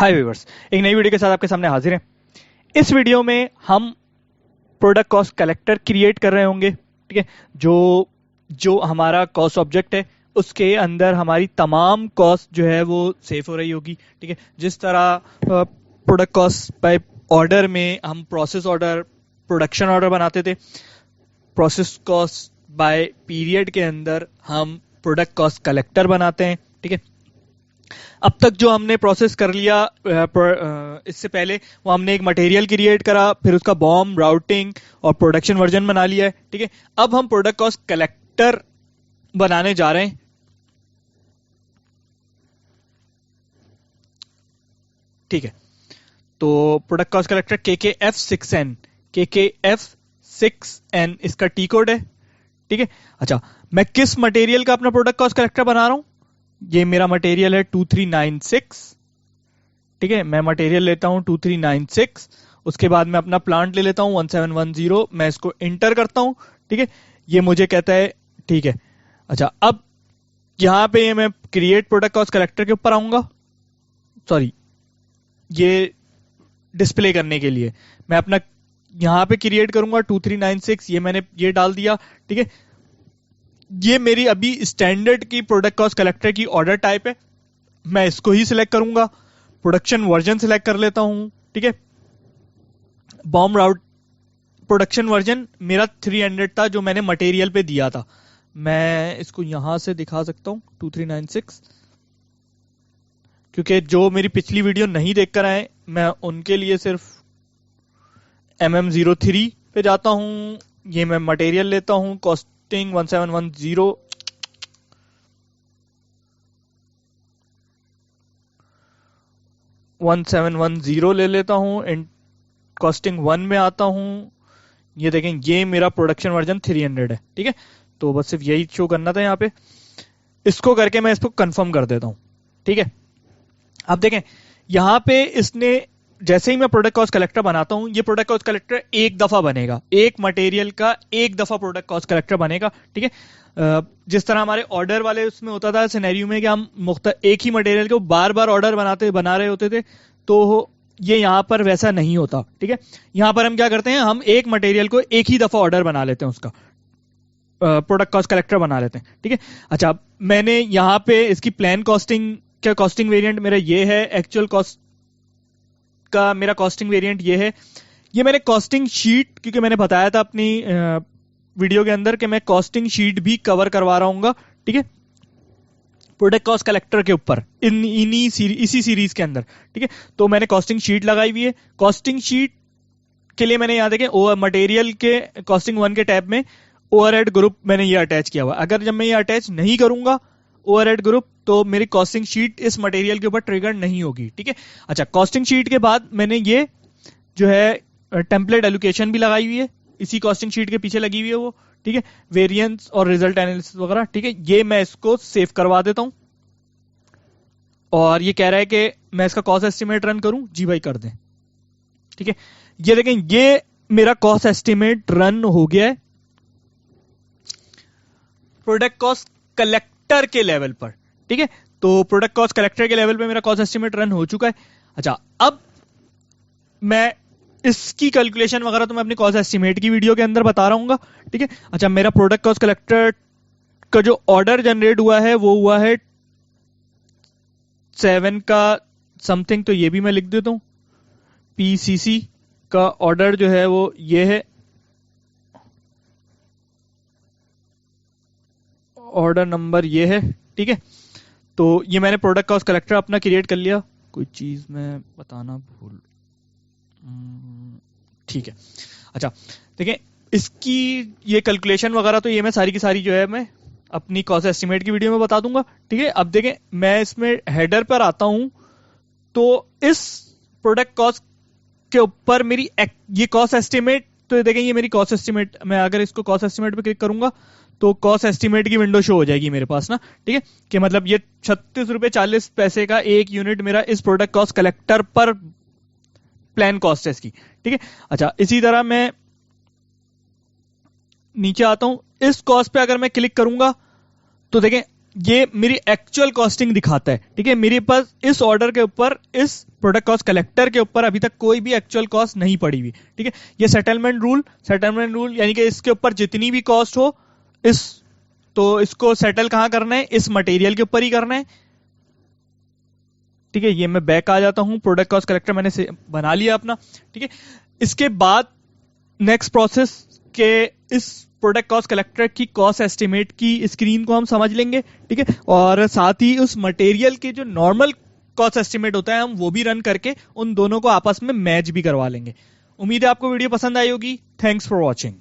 हाय viewers, एक नई video के साथ आपके सामने हाजिर हैं। इस वीडियो में हम प्रोडक्ट कॉस्ट कलेक्टर क्रिएट कर रहे होंगे। ठीक है, जो जो हमारा कॉस्ट ऑब्जेक्ट है उसके अंदर हमारी तमाम कॉस्ट जो है वो सेव हो रही होगी। ठीक है, जिस तरह प्रोडक्ट कॉस्ट बाय ऑर्डर में हम प्रोसेस ऑर्डर, प्रोडक्शन ऑर्डर बनाते थे, प्रोसेस कॉस्ट बाय पीरियड के अंदर हम प्रोडक्ट कॉस्ट कलेक्टर बनाते हैं। ठीक है, अब तक जो हमने प्रोसेस कर लिया इससे पहले वो हमने एक मटेरियल क्रिएट करा, फिर उसका बॉम, राउटिंग और प्रोडक्शन वर्जन बना लिया है। ठीक है, अब हम प्रोडक्ट कॉस्ट कलेक्टर बनाने जा रहे हैं। ठीक है, तो प्रोडक्ट कॉस्ट कलेक्टर KKF6N इसका टी कोड है। ठीक है, अच्छा, मैं किस मटेरियल का अपना प्रोडक्ट कॉस्ट कलेक्टर बना रहा हूं? ये मेरा मटेरियल है 2396। ठीक है, मैं मटेरियल लेता हूं 2396, उसके बाद मैं अपना प्लांट ले लेता हूं 1710, मैं इसको इंटर करता हूं। ठीक है, ये मुझे कहता है ठीक है। अच्छा, अब यहां पे ये मैं क्रिएट प्रोडक्ट कॉस्ट कलेक्टर के ऊपर आऊंगा। सॉरी, ये डिस्प्ले करने के लिए मैं अपना यहां पे क्रिएट करूंगा 2396, ये मैंने ये डाल दिया। ठीक है, ये मेरी अभी स्टैंडर्ड की प्रोडक्ट कॉस्ट कलेक्टर की ऑर्डर टाइप है, मैं इसको ही सिलेक्ट करूंगा। प्रोडक्शन वर्जन सिलेक्ट कर लेता हूं। ठीक है, बॉम राउट प्रोडक्शन वर्जन मेरा 300 था जो मैंने मटेरियल पे दिया था। मैं इसको यहां से दिखा सकता हूं 2396, क्योंकि जो मेरी पिछली वीडियो नहीं देखकर आए मैं उनके लिए सिर्फ MM03 पे जाता हूं। ये मैं मटेरियल लेता हूं, कॉस्टिंग 1710, ले लेता हूं, कॉस्टिंग 1 में आता हूं। ये देखें, ये मेरा प्रोडक्शन वर्जन 300 है। ठीक है, तो बस सिर्फ यही शो करना था यहाँ पे। इसको करके मैं इसको कंफर्म कर देता हूं। ठीक है, अब देखें यहां पे इसने जैसे ही मैं प्रोडक्ट कॉस्ट कलेक्टर बनाता हूं, ये प्रोडक्ट कॉस्ट कलेक्टर एक दफा बनेगा, एक मटेरियल का एक दफा प्रोडक्ट कॉस्ट कलेक्टर बनेगा। ठीक है, जिस तरह हमारे ऑर्डर वाले उसमें होता था सिनेरियो में कि हम एक ही मटेरियल को बार बार ऑर्डर बना रहे होते थे, तो ये यहां पर वैसा नहीं होता। ठीक है, यहां पर हम क्या करते हैं, हम एक मटेरियल को एक ही दफा ऑर्डर बना लेते हैं, उसका प्रोडक्ट कॉस्ट कलेक्टर बना लेते हैं। ठीक है, अच्छा, मैंने यहां पे इसकी प्लान कॉस्टिंग का कॉस्टिंग वेरिएंट मेरा ये है, एक्चुअल कॉस्ट का मेरा कॉस्टिंग वेरिएंट ये है। ये मैंने कॉस्टिंग शीट, क्योंकि मैंने बताया था अपनी वीडियो के अंदर कि मैं कॉस्टिंग शीट भी कवर करवा रहा हूँ। ठीक है, प्रोडक्ट कॉस्ट कलेक्टर के ऊपर इसी सीरीज के अंदर। ठीक है, तो मैंने कॉस्टिंग शीट लगाई हुई है। कॉस्टिंग शीट के लिए मैंने यहाँ देखें मटेरियल के कॉस्टिंग 1 के टैब में ओवरहेड ग्रुप मैंने ये अटैच किया हुआ। अगर जब मैं ये अटैच नहीं करूंगा ओवरहेड ग्रुप, तो मेरी कॉस्टिंग शीट इस मटेरियल के ऊपर ट्रिगर नहीं होगी। ठीक है, अच्छा, कॉस्टिंग शीट के बाद मैंने ये जो है टेम्पलेट एलोकेशन भी लगाई हुई है, इसी कॉस्टिंग शीट के पीछे लगी हुई है वो। ठीक है, वेरिएंस और रिजल्ट एनालिसिस वगैरह। ठीक है, ये मैं इसको सेव करवा देता हूं, और ये कह रहा है कि मैं इसका कॉस्ट एस्टिमेट रन करूं। जी भाई, कर दें। ठीक है, ये देखें, ये मेरा कॉस्ट एस्टिमेट रन हो गया है प्रोडक्ट कॉस्ट कलेक्टर के लेवल पर। ठीक है, तो प्रोडक्ट कॉस्ट कलेक्टर के लेवल पे मेरा कॉस्ट एस्टिमेट रन हो चुका है। अच्छा, अब मैं इसकी कैलकुलेशन वगैरह तो मैं अपनी कॉस्ट एस्टिमेट की वीडियो के अंदर बता रहा हूँ। ठीक है, अच्छा, मेरा प्रोडक्ट कॉस्ट कलेक्टर का जो ऑर्डर जनरेट हुआ है वो हुआ है 7 का समथिंग, तो ये भी मैं लिख देता हूं। PCC का ऑर्डर जो है वो ये है, ऑर्डर नंबर ये है। ठीक है, तो ये मैंने प्रोडक्ट कॉस्ट कलेक्टर अपना क्रिएट कर लिया। कोई चीज मैं बताना भूल, ठीक है। अच्छा, देखिए, इसकी ये कैलकुलेशन वगैरह तो ये मैं सारी की सारी जो है मैं अपनी कॉस्ट एस्टिमेट की वीडियो में बता दूंगा। ठीक है, अब देखें, मैं इसमें हेडर पर आता हूं, तो इस प्रोडक्ट कॉस्ट के ऊपर मेरी ये कॉस्ट एस्टिमेट, तो देखें ये मेरी कॉस्ट एस्टिमेट, मैं अगर इसको कॉस्ट एस्टिमेट पे क्लिक करूंगा तो कॉस्ट एस्टिमेट की विंडो शो हो जाएगी मेरे पास ना। ठीक है, कि मतलब ये 36.40 रुपए का एक यूनिट मेरा इस प्रोडक्ट कॉस्ट कलेक्टर पर प्लान कॉस्ट है इसकी। ठीक है, अच्छा, इसी तरह मैं नीचे आता हूं, इस कॉस्ट पे अगर मैं क्लिक करूंगा तो देखें ये मेरी एक्चुअल कॉस्टिंग दिखाता है, ठीक है। मेरे पास इस ऑर्डर के ऊपर, इस प्रोडक्ट कॉस्ट कलेक्टर के ऊपर अभी तक कोई भी एक्चुअल कॉस्ट नहीं पड़ी हुई, ठीक है। ये सेटलमेंट रूल यानी कि इसके ऊपर जितनी भी कॉस्ट हो, तो इसको सेटल कहां करना है, इस मटेरियल के ऊपर ही करना है, ठीक है। ये मैं बैक आ जाता हूं, प्रोडक्ट कॉस्ट कलेक्टर मैंने से बना लिया अपना, ठीक है। इसके बाद नेक्स्ट प्रोसेस के इस प्रोडक्ट कॉस्ट कलेक्टर की कॉस्ट एस्टिमेट की स्क्रीन को हम समझ लेंगे, ठीक है। और साथ ही उस मटेरियल के जो नॉर्मल कॉस्ट एस्टिमेट होता है हम वो भी रन करके उन दोनों को आपस में मैच भी करवा लेंगे। उम्मीद है आपको वीडियो पसंद आई होगी। Thanks for watching.